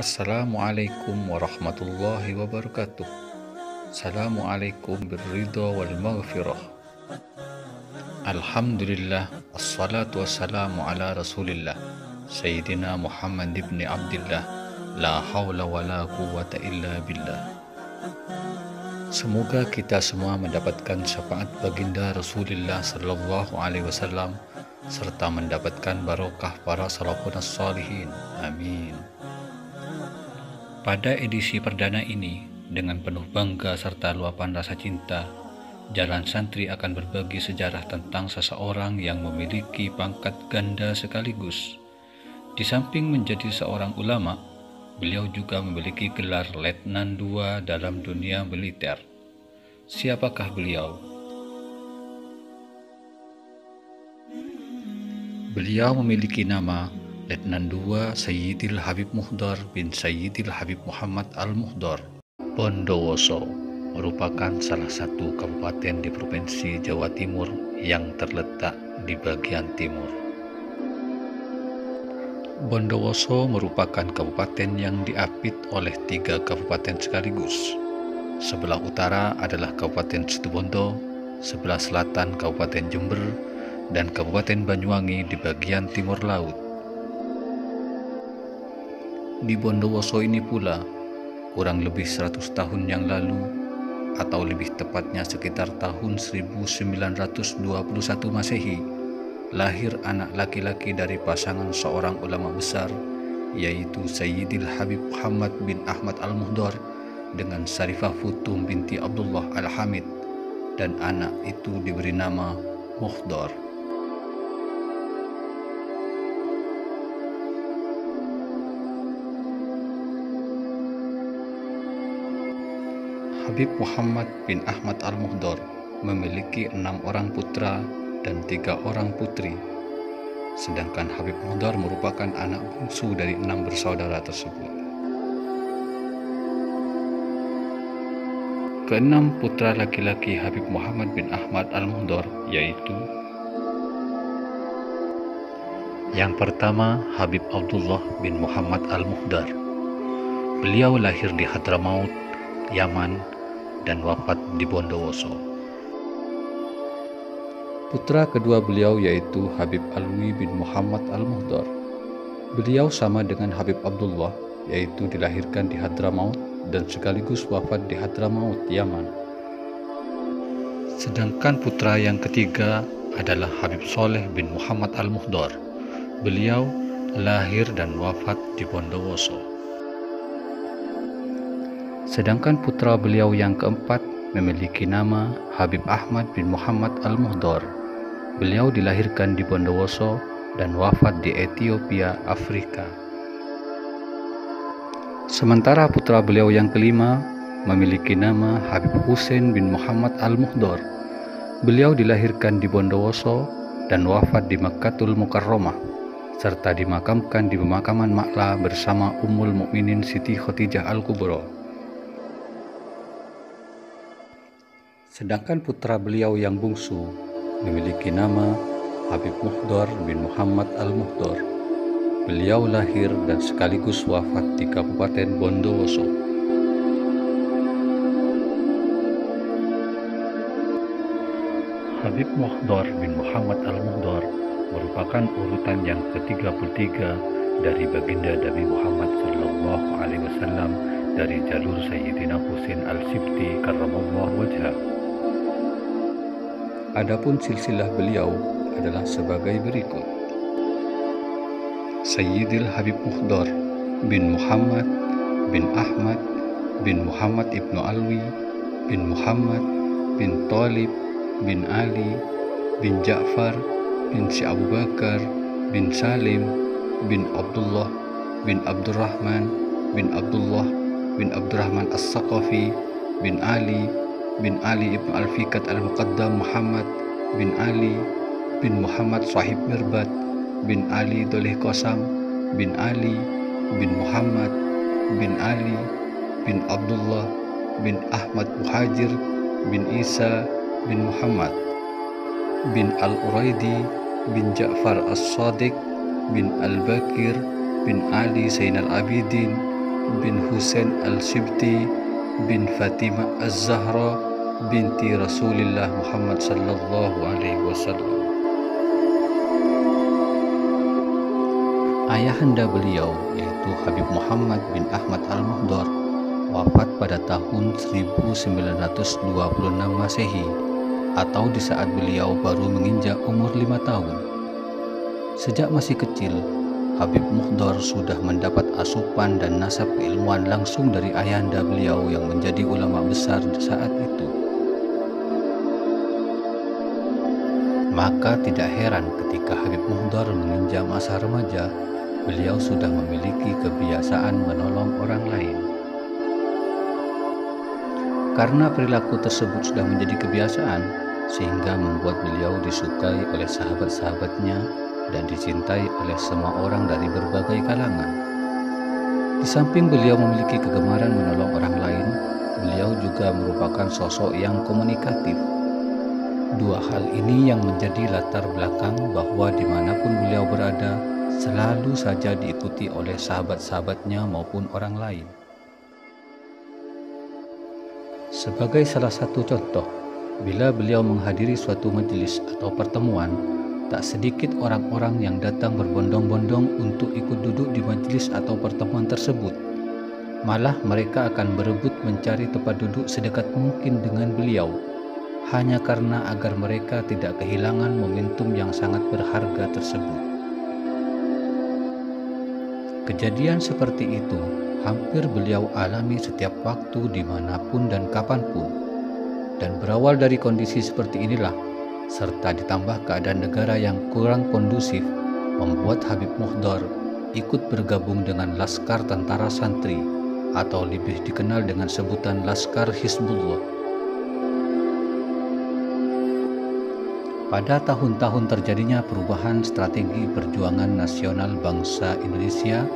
Assalamualaikum warahmatullahi wabarakatuh. Assalamualaikum birridha wal maghfirah. Alhamdulillah, assalatu wassalamu ala rasulillah Sayyidina Muhammad ibn Abdillah. La hawla wa la quwwata illa billah. Semoga kita semua mendapatkan syafaat baginda Rasulullah sallallahu alaihi wasallam serta mendapatkan barokah para salafun shalihin. Amin. Pada edisi perdana ini, dengan penuh bangga serta luapan rasa cinta, Jalan Santri akan berbagi sejarah tentang seseorang yang memiliki pangkat ganda sekaligus. Di samping menjadi seorang ulama, beliau juga memiliki gelar Letnan II dalam dunia militer. Siapakah beliau? Beliau memiliki nama Letnan II Sayyidil Habib Muhdar bin Sayyidil Habib Muhammad Al-Muhdar. Bondowoso merupakan salah satu kabupaten di Provinsi Jawa Timur yang terletak di bagian timur. Bondowoso merupakan kabupaten yang diapit oleh 3 kabupaten sekaligus. Sebelah utara adalah Kabupaten Situbondo, sebelah selatan Kabupaten Jember, dan Kabupaten Banyuwangi di bagian timur laut. Di Bondowoso ini pula, kurang lebih 100 tahun yang lalu, atau lebih tepatnya sekitar tahun 1921 Masehi, lahir anak laki-laki dari pasangan seorang ulama besar, yaitu Sayyidil Habib Muhammad bin Ahmad Al-Muhdar dengan Sarifah Futum binti Abdullah Al-Hamid, dan anak itu diberi nama Muhdar. Habib Muhammad bin Ahmad Al-Muhdar memiliki 6 orang putra dan 3 orang putri, sedangkan Habib Muhdar merupakan anak bungsu dari 6 bersaudara tersebut. Keenam putra laki-laki Habib Muhammad bin Ahmad Al-Muhdar yaitu: yang pertama, Habib Abdullah bin Muhammad Al-Muhdar. Beliau lahir di Hadramaut, Yaman, dan wafat di Bondowoso. Putra kedua beliau yaitu Habib Alwi bin Muhammad Al-Muhdar. Beliau sama dengan Habib Abdullah, yaitu dilahirkan di Hadramaut dan sekaligus wafat di Hadramaut, Yaman. Sedangkan putra yang ketiga adalah Habib Soleh bin Muhammad Al-Muhdar. Beliau lahir dan wafat di Bondowoso. Sedangkan putra beliau yang keempat memiliki nama Habib Ahmad bin Muhammad Al-Muhdar. Beliau dilahirkan di Bondowoso dan wafat di Ethiopia, Afrika. Sementara putra beliau yang kelima memiliki nama Habib Husain bin Muhammad Al-Muhdar. Beliau dilahirkan di Bondowoso dan wafat di Makkatul Mukarramah, serta dimakamkan di pemakaman Ma'la bersama Ummul Mukminin Siti Khadijah Al-Kubra. Sedangkan putra beliau yang bungsu memiliki nama Habib Muhdar bin Muhammad Al-Muhdar. Beliau lahir dan sekaligus wafat di Kabupaten Bondowoso. Habib Muhdar bin Muhammad Al-Muhdar merupakan urutan yang ke-33 dari baginda Nabi Muhammad sallallahu alaihi wasallam dari jalur Sayyidina Husain Al-Sibti karramallahu wajhah. Adapun silsilah beliau adalah sebagai berikut: Sayyidil Habib Muhdar bin Muhammad bin Ahmad bin Muhammad ibnu Alwi bin Muhammad bin Talib bin Ali bin Ja'far bin Si Abu Bakar bin Salim bin Abdullah bin Abdurrahman bin Abdullah bin Abdurrahman As-Saqafi bin Ali bin Ali ibn Al-Fikat Al-Muqaddam Muhammad bin Ali bin Muhammad Sahib Mirbat bin Ali Doleh Qasam bin Ali bin Muhammad bin Ali bin Abdullah bin Ahmad Muhajir bin Isa bin Muhammad bin Al-Uraidi bin Ja'far As-Sadiq bin Al-Bakir bin Ali Zainal Abidin bin Husain al-Shibti bin Fatimah az-Zahra binti Rasulullah Muhammad sallallahu alaihi wasallam. Ayahanda beliau yaitu Habib Muhammad bin Ahmad al-Muhdar wafat pada tahun 1926 Masehi atau di saat beliau baru menginjak umur 5 tahun. Sejak masih kecil, Habib Muhdar sudah mendapat asupan dan nasab keilmuan langsung dari ayahanda beliau yang menjadi ulama besar saat itu. Maka tidak heran ketika Habib Muhdar menginjak masa remaja, beliau sudah memiliki kebiasaan menolong orang lain. Karena perilaku tersebut sudah menjadi kebiasaan, sehingga membuat beliau disukai oleh sahabat-sahabatnya dan dicintai oleh semua orang dari berbagai kalangan. Di samping beliau memiliki kegemaran menolong orang lain, beliau juga merupakan sosok yang komunikatif. Dua hal ini yang menjadi latar belakang bahwa dimanapun beliau berada, selalu saja diikuti oleh sahabat-sahabatnya maupun orang lain. Sebagai salah satu contoh, bila beliau menghadiri suatu majelis atau pertemuan, tak sedikit orang-orang yang datang berbondong-bondong untuk ikut duduk di majelis atau pertemuan tersebut. Malah mereka akan berebut mencari tempat duduk sedekat mungkin dengan beliau, hanya karena agar mereka tidak kehilangan momentum yang sangat berharga tersebut. Kejadian seperti itu hampir beliau alami setiap waktu dimanapun dan kapanpun. Dan berawal dari kondisi seperti inilah, serta ditambah keadaan negara yang kurang kondusif, membuat Habib Muhdar ikut bergabung dengan Laskar Tentara Santri atau lebih dikenal dengan sebutan Laskar Hizbullah. Pada tahun-tahun terjadinya perubahan strategi perjuangan nasional bangsa Indonesia,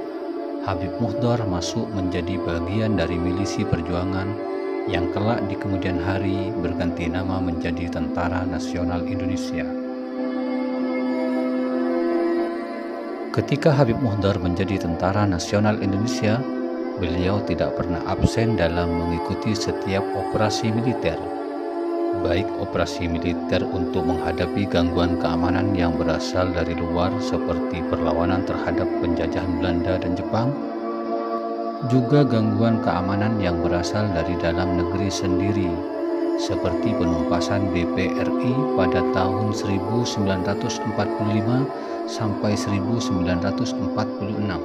Habib Muhdar masuk menjadi bagian dari milisi perjuangan yang kelak di kemudian hari berganti nama menjadi Tentara Nasional Indonesia. Ketika Habib Muhdar menjadi Tentara Nasional Indonesia, beliau tidak pernah absen dalam mengikuti setiap operasi militer, baik operasi militer untuk menghadapi gangguan keamanan yang berasal dari luar seperti perlawanan terhadap penjajahan Belanda dan Jepang, juga gangguan keamanan yang berasal dari dalam negeri sendiri seperti penumpasan BPRI pada tahun 1945 sampai 1946.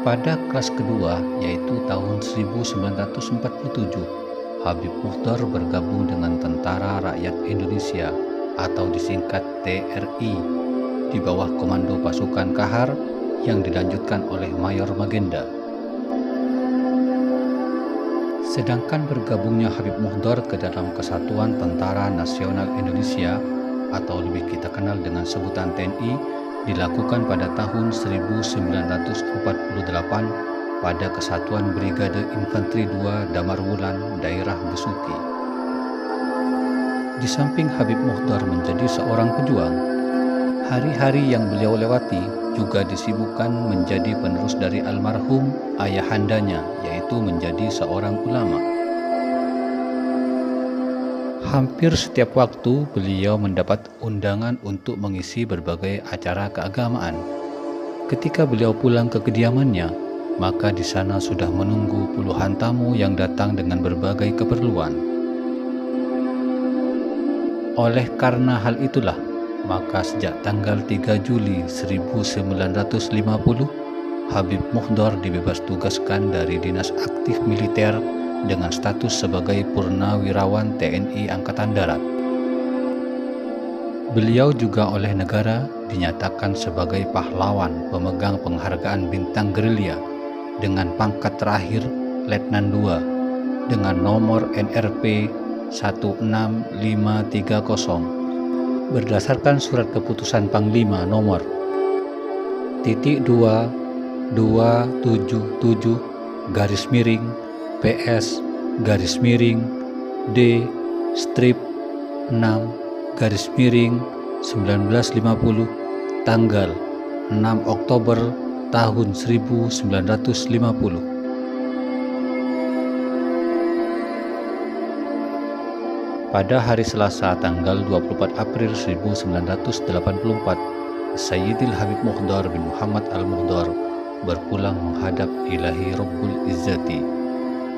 Pada kelas kedua, yaitu tahun 1947, Habib Muhdar bergabung dengan Tentara Rakyat Indonesia atau disingkat TRI di bawah komando pasukan Kahar yang dilanjutkan oleh Mayor Magenda. Sedangkan bergabungnya Habib Muhdar ke dalam Kesatuan Tentara Nasional Indonesia atau lebih kita kenal dengan sebutan TNI dilakukan pada tahun 1948 pada Kesatuan Brigade Infanteri II Damarwulan, daerah Besuki. Di samping Habib Muhdar menjadi seorang pejuang, hari-hari yang beliau lewati juga disibukkan menjadi penerus dari almarhum ayahandanya, yaitu menjadi seorang ulama. Hampir setiap waktu beliau mendapat undangan untuk mengisi berbagai acara keagamaan. Ketika beliau pulang ke kediamannya, maka di sana sudah menunggu puluhan tamu yang datang dengan berbagai keperluan. Oleh karena hal itulah, maka sejak tanggal 3 Juli 1950, Habib Muhdar dibebas tugaskan dari dinas aktif militer dengan status sebagai Purnawirawan TNI Angkatan Darat. Beliau juga oleh negara dinyatakan sebagai pahlawan pemegang penghargaan bintang gerilya dengan pangkat terakhir Letnan II dengan nomor NRP 16530 berdasarkan surat keputusan Panglima nomor .2277 garis miring PS garis miring D strip 6 garis miring 1950 tanggal 6 Oktober tahun 1950. Pada hari Selasa tanggal 24 April 1984, Sayyidil Habib Muhdar bin Muhammad Al-Muhdar berpulang menghadap Ilahi Rabbul Izzati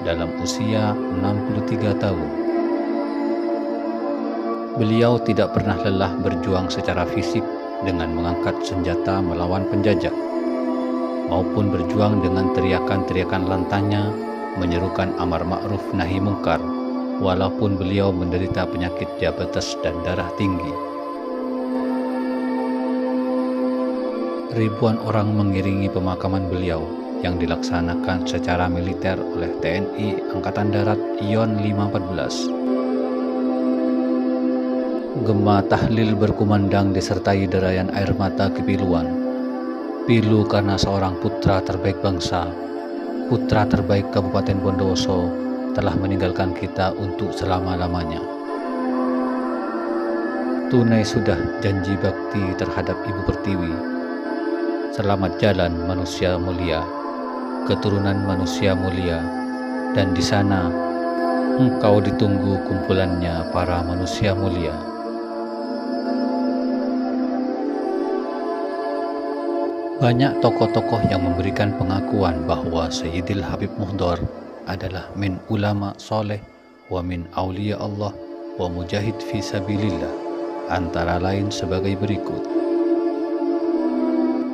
dalam usia 63 tahun. Beliau tidak pernah lelah berjuang secara fisik dengan mengangkat senjata melawan penjajah, maupun berjuang dengan teriakan-teriakan lantangnya menyerukan amar ma'ruf nahi mungkar, walaupun beliau menderita penyakit diabetes dan darah tinggi. Ribuan orang mengiringi pemakaman beliau yang dilaksanakan secara militer oleh TNI Angkatan Darat Yon 514. Gema tahlil berkumandang disertai derayan air mata kepiluan. Pilu karena seorang putra terbaik bangsa, putra terbaik Kabupaten Bondowoso telah meninggalkan kita untuk selama-lamanya. Tunai sudah janji bakti terhadap Ibu Pertiwi. Selamat jalan manusia mulia, keturunan manusia mulia, dan di sana engkau ditunggu kumpulannya para manusia mulia. Banyak tokoh-tokoh yang memberikan pengakuan bahwa Sayyidil Habib Muhdar adalah min ulama soleh wa min awliya Allah wa mujahid fi sabilillah, antara lain sebagai berikut.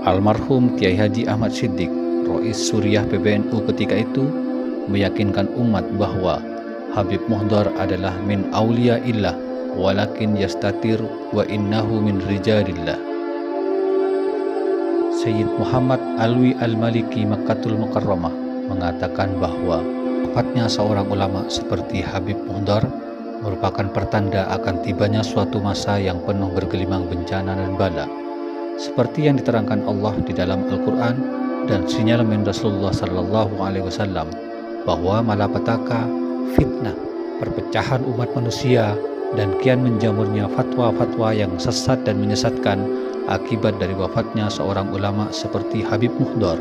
Almarhum Kiai Haji Ahmad Siddiq, Rois Suriah PBNU ketika itu, meyakinkan umat bahwa Habib Muhdar adalah min awliya illah walakin yastatir wa innahu min rijalillah. Sayyid Muhammad Alwi Al-Maliki Makkatul Mukarramah mengatakan bahwa wafatnya seorang ulama seperti Habib Muhdar merupakan pertanda akan tibanya suatu masa yang penuh bergelimang bencana dan bala, seperti yang diterangkan Allah di dalam Al-Quran dan sinyal min Rasulullah SAW bahwa malapetaka, fitnah, perpecahan umat manusia, dan kian menjamurnya fatwa-fatwa yang sesat dan menyesatkan akibat dari wafatnya seorang ulama seperti Habib Muhdar.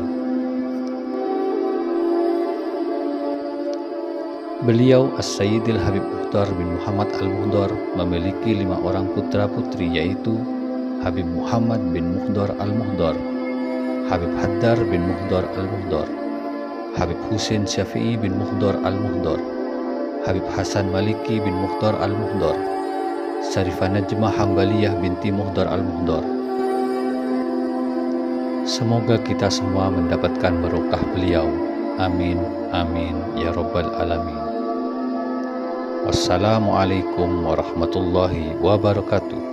Beliau As-Sayyidil Habib Muhdar bin Muhammad Al-Muhdar memiliki 5 orang putra-putri, yaitu Habib Muhammad bin Muhdar Al-Muhdar, Habib Haddar bin Muhdar Al-Muhdar, Habib Husin Syafi'i bin Muhdar Al-Muhdar, Habib Hasan Maliki bin Muhdar Al-Muhdar, Syarifah Najmah Hambaliyah binti Muhdar Al-Muhdar. Semoga kita semua mendapatkan barokah beliau. Amin, amin, ya Rabbal Alamin. Wassalamualaikum warahmatullahi wabarakatuh.